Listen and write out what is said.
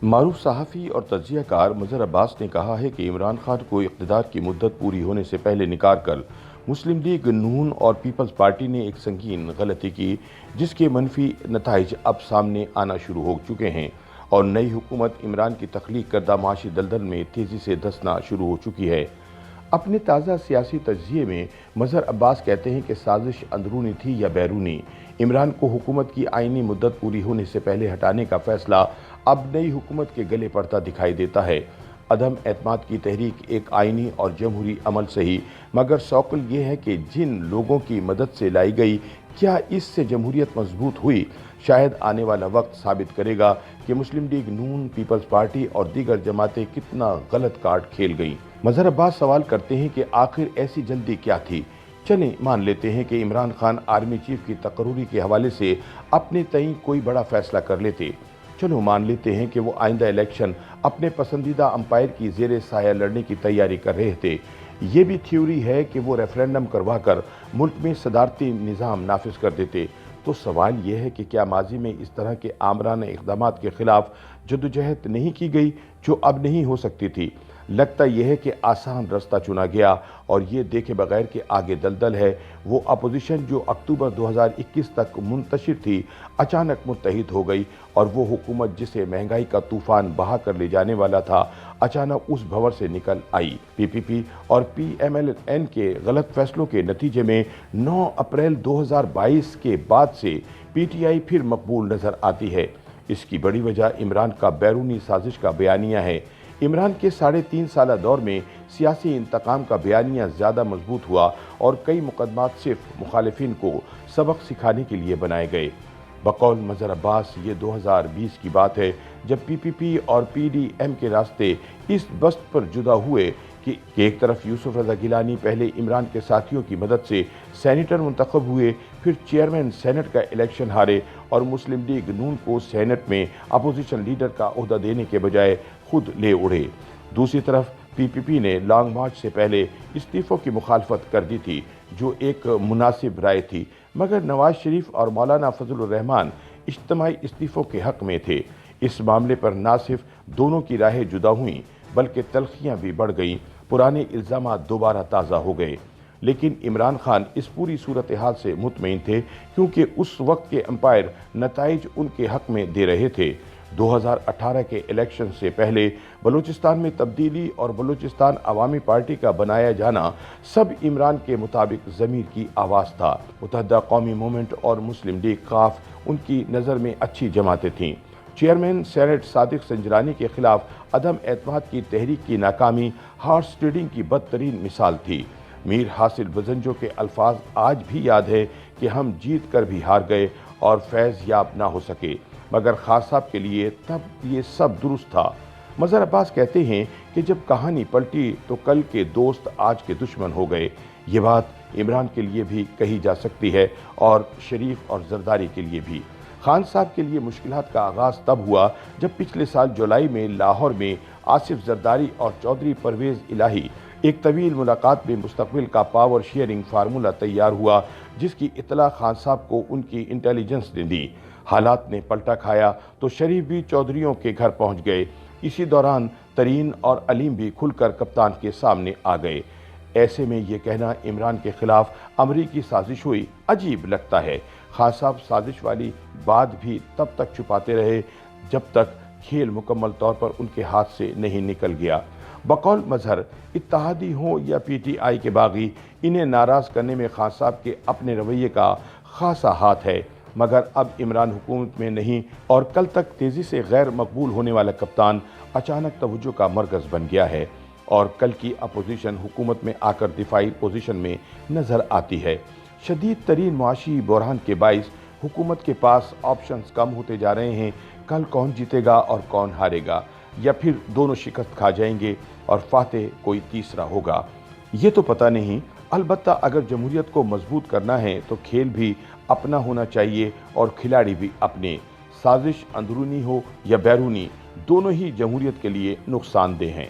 معروف صحافی اور تجزیہ کار مظہر عباس نے کہا ہے کہ عمران خان کو اقتدار کی مدت پوری ہونے سے پہلے نکال کر مسلم لیگ نون اور پیپلز پارٹی نے ایک سنگین غلطی کی، جس کے منفی نتائج اب سامنے آنا شروع ہو چکے ہیں اور نئی حکومت عمران کی تخلیق کردہ معاشی دلدل میں تیزی سے دھسنا شروع ہو چکی ہے۔ اپنے تازہ سیاسی تجزیے میں مظہر عباس کہتے ہیں کہ سازش اندرونی تھی یا بیرونی، عمران کو حکومت کی آئینی مدت پوری ہونے سے پہلے ہٹانے کا فیصلہ اب نئی حکومت کے گلے پڑتا دکھائی دیتا ہے۔ عدم اعتماد کی تحریک ایک آئینی اور جمہوری عمل سہی، مگر سوال یہ ہے کہ جن لوگوں کی مدد سے لائی گئی، کیا اس سے جمہوریت مضبوط ہوئی؟ شاید آنے والا وقت ثابت کرے گا کہ مسلم لیگ نون، پیپلز پارٹی اور دیگر جماعتیں کتنا غلط کارڈ کھیل گئیں۔ مظہر عباس سوال کرتے ہیں کہ آخر ایسی جلدی کیا تھی؟ چلیں مان لیتے ہیں کہ عمران خان آرمی چیف کی تقرری کے حوالے سے اپنے تئیں کوئی بڑا فیصلہ کر لیتے۔ چلو مان لیتے ہیں کہ وہ آئندہ الیکشن اپنے پسندیدہ امپائر کی زیر سایہ لڑنے کی تیاری کر رہے تھے۔ یہ بھی تھیوری ہے کہ وہ ریفرینڈم کروا کر ملک میں صدارتی نظام نافذ کر دیتے۔ تو سوال یہ ہے کہ کیا ماضی میں اس طرح کے آمرانہ اقدامات کے خلاف جدوجہد نہیں کی گئی جو اب نہیں ہو سکتی تھی؟ لگتا یہ ہے کہ آسان رستہ چنا گیا اور یہ دیکھے بغیر کہ آگے دلدل ہے، وہ اپوزیشن جو اکتوبر 2021 تک منتشر تھی اچانک متحد ہو گئی، اور وہ حکومت جسے مہنگائی کا طوفان بہا کر لے جانے والا تھا اچانک اس بھنور سے نکل آئی۔ پی پی اور پی ایم ایل این کے غلط فیصلوں کے نتیجے میں 9 اپریل 2022 کے بعد سے پی ٹی آئی پھر مقبول نظر آتی ہے۔ اس کی بڑی وجہ عمران کا بیرونی سازش کا بیانیہ ہے۔ عمران کے 3.5 سالہ دور میں سیاسی انتقام کا بیانیہ زیادہ مضبوط ہوا اور کئی مقدمات صرف مخالفین کو سبق سکھانے کے لیے بنائے گئے۔ بقول مظہر عباس یہ 2020 کی بات ہے جب پی پی اور پی ڈی ایم کے راستے اس بست پر جدا ہوئے کہ ایک طرف یوسف رضا گیلانی پہلے عمران کے ساتھیوں کی مدد سے سینیٹر منتخب ہوئے، پھر چیئرمین سینٹ کا الیکشن ہارے اور مسلم لیگ نون کو سینٹ میں اپوزیشن لیڈر کا عہدہ دینے کے بجائے خود لے اڑے۔ دوسری طرف پی پی نے لانگ مارچ سے پہلے استعفوں کی مخالفت کر دی تھی، جو ایک مناسب رائے تھی، مگر نواز شریف اور مولانا فضل الرحمان اجتماعی استعفوں کے حق میں تھے۔ اس معاملے پر نہ صرف دونوں کی راہیں جدا ہوئیں بلکہ تلخیاں بھی بڑھ گئیں، پرانے الزامات دوبارہ تازہ ہو گئے۔ لیکن عمران خان اس پوری صورتحال سے مطمئن تھے کیونکہ اس وقت کے امپائر نتائج ان کے حق میں دے رہے تھے۔ 2018 کے الیکشن سے پہلے بلوچستان میں تبدیلی اور بلوچستان عوامی پارٹی کا بنایا جانا سب عمران کے مطابق ضمیر کی آواز تھا۔ متحدہ قومی موومنٹ اور مسلم لیگ قاف ان کی نظر میں اچھی جماعتیں تھیں۔ چیئرمین سینٹ صادق سنجرانی کے خلاف عدم اعتماد کی تحریک کی ناکامی ہارس ٹریڈنگ کی بدترین مثال تھی۔ میر حاصل بزنجو کے الفاظ آج بھی یاد ہے کہ ہم جیت کر بھی ہار گئے اور فیض یاب نہ ہو سکے، مگر خان صاحب کے لیے تب یہ سب درست تھا۔ مظہر عباس کہتے ہیں کہ جب کہانی پلٹی تو کل کے دوست آج کے دشمن ہو گئے۔ یہ بات عمران کے لیے بھی کہی جا سکتی ہے اور شریف اور زرداری کے لیے بھی۔ خان صاحب کے لیے مشکلات کا آغاز تب ہوا جب پچھلے سال جولائی میں لاہور میں آصف زرداری اور چودھری پرویز الہی ایک طویل ملاقات میں مستقبل کا پاور شیئرنگ فارمولہ تیار ہوا، جس کی اطلاع خان صاحب کو ان کی انٹیلیجنس نے دی۔ حالات نے پلٹا کھایا تو شریف بھی چودھریوں کے گھر پہنچ گئے۔ اسی دوران ترین اور علیم بھی کھل کر کپتان کے سامنے آ گئے۔ ایسے میں یہ کہنا عمران کے خلاف امریکی سازش ہوئی عجیب لگتا ہے۔ خان صاحب سازش والی بات بھی تب تک چھپاتے رہے جب تک کھیل مکمل طور پر ان کے ہاتھ سے نہیں نکل گیا۔ بقول مظہر، اتحادی ہوں یا پی ٹی آئی کے باغی، انہیں ناراض کرنے میں خان صاحب کے اپنے رویے کا خاصا ہاتھ ہے، مگر اب عمران حکومت میں نہیں اور کل تک تیزی سے غیر مقبول ہونے والا کپتان اچانک توجہ کا مرکز بن گیا ہے اور کل کی اپوزیشن حکومت میں آ کر دفاعی پوزیشن میں نظر آتی ہے۔ شدید ترین معاشی بحران کے باعث حکومت کے پاس آپشنز کم ہوتے جا رہے ہیں۔ کل کون جیتے گا اور کون ہارے گا، یا پھر دونوں شکست کھا جائیں گے اور فاتح کوئی تیسرا ہوگا، یہ تو پتہ نہیں۔ البتہ اگر جمہوریت کو مضبوط کرنا ہے تو کھیل بھی اپنا ہونا چاہیے اور کھلاڑی بھی اپنے۔ سازش اندرونی ہو یا بیرونی، دونوں ہی جمہوریت کے لیے نقصان دہ ہیں۔